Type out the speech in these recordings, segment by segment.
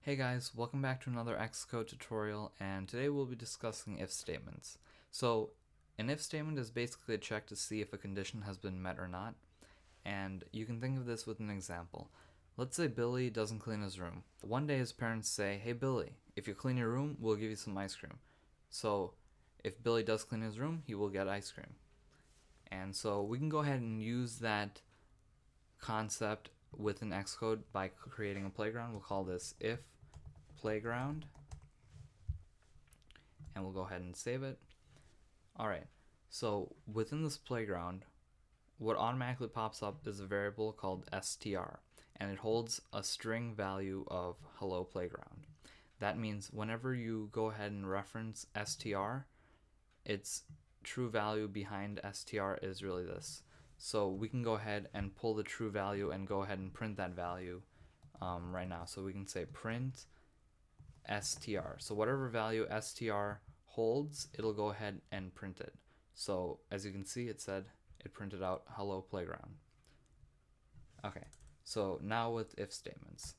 Hey guys, welcome back to another Xcode tutorial, and today we'll be discussing if statements. So, an if statement is basically a check to see if a condition has been met or not, and you can think of this with an example. Let's say Billy doesn't clean his room. One day his parents say, "Hey Billy, if you clean your room, we'll give you some ice cream." So, if Billy does clean his room, he will get ice cream. And so we can go ahead and use that concept within Xcode by creating a playground. We'll call this if playground, and we'll go ahead and save it. Alright, so within this playground, what automatically pops up is a variable called str, and it holds a string value of hello playground. That means whenever you go ahead and reference str, its true value behind str is really this. So we can go ahead and pull the true value and go ahead and print that value right now. So we can say print str. So whatever value str holds, it'll go ahead and print it. So as you can see, it printed out hello playground. Okay, so now with if statements,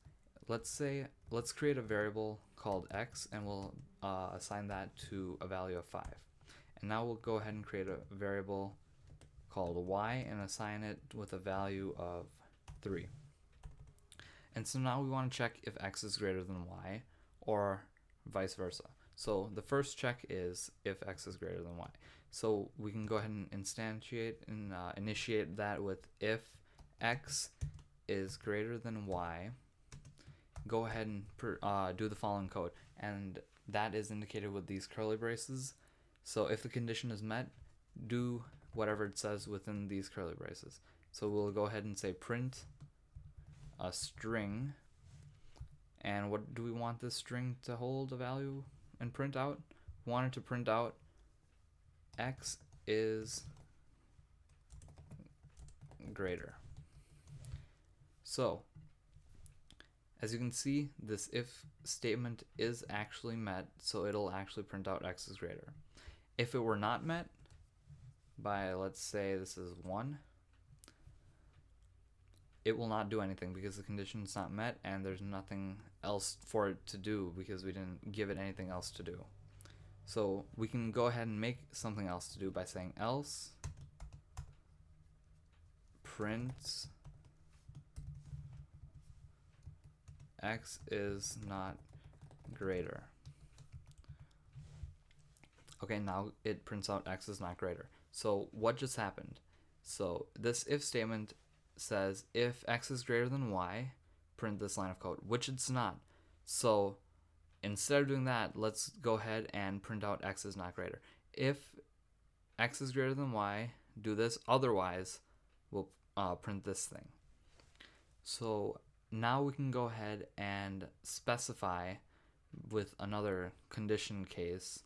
let's create a variable called x, and we'll assign that to a value of 5. And now we'll go ahead and create a variable called y and assign it with a value of 3. And so now we want to check if x is greater than y, or vice versa. So the first check is if x is greater than y. So we can go ahead and instantiate and initiate that with if x is greater than y. Go ahead and do the following code, and that is indicated with these curly braces. So if the condition is met, do whatever it says within these curly braces. So we'll go ahead and say print a string. And what do we want this string to hold a value and print out? We want it to print out x is greater. So, as you can see, this if statement is actually met, so it'll actually print out x is greater. If it were not met by, let's say this is 1, it will not do anything because the condition is not met and there's nothing else for it to do because we didn't give it anything else to do. So we can go ahead and make something else to do by saying else print x is not greater. Okay, now it prints out x is not greater. So what just happened? So this if statement says if x is greater than y, print this line of code, which it's not. So instead of doing that, let's go ahead and print out x is not greater. If x is greater than y, do this, otherwise we'll print this thing. So now we can go ahead and specify with another condition case.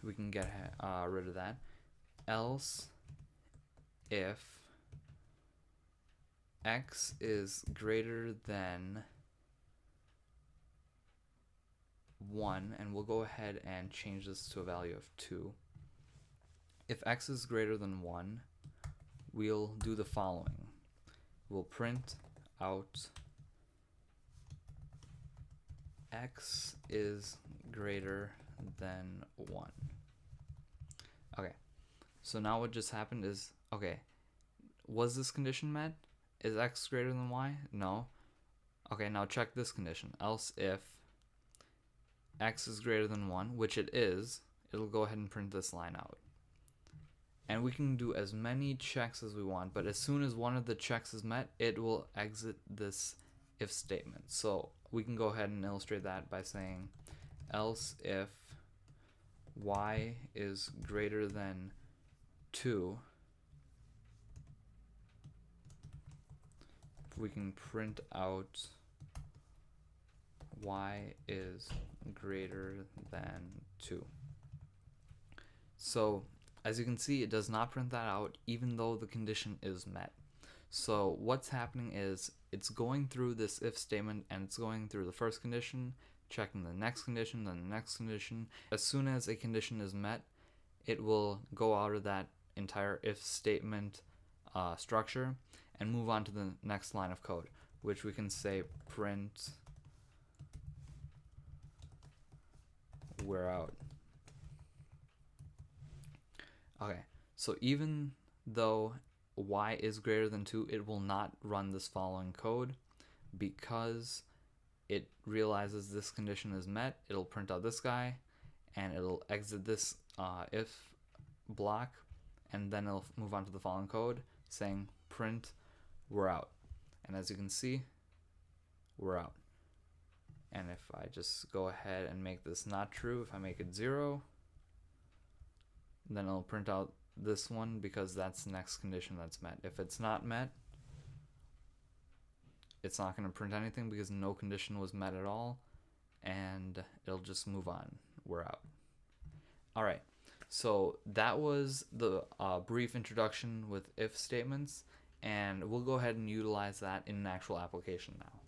We can get rid of that. Else if x is greater than 1, and we'll go ahead and change this to a value of 2. If x is greater than 1, we'll do the following. We'll print out x is greater than 1. Okay, so now what just happened is, okay, was this condition met? Is x greater than y? No. Okay, now check this condition. Else if x is greater than 1, which it is, it'll go ahead and print this line out. And we can do as many checks as we want, but as soon as one of the checks is met, it will exit this if statement. So we can go ahead and illustrate that by saying else if y is greater than 2, we can print out y is greater than 2. So as you can see, it does not print that out even though the condition is met. So what's happening is it's going through this if statement, and it's going through the first condition, checking the next condition, then the next condition. As soon as a condition is met, it will go out of that entire if statement structure and move on to the next line of code, which we can say print we're out. Okay, so even though y is greater than 2, it will not run this following code because it realizes this condition is met. It'll print out this guy, and it'll exit this if block, and then it'll move on to the following code saying print we're out. And as you can see, we're out. And if I just go ahead and make this not true, if I make it 0, then it'll print out this one because that's the next condition that's met. If it's not met, it's not going to print anything because no condition was met at all, and it'll just move on. We're out. All right, so that was the brief introduction with if statements, and we'll go ahead and utilize that in an actual application now.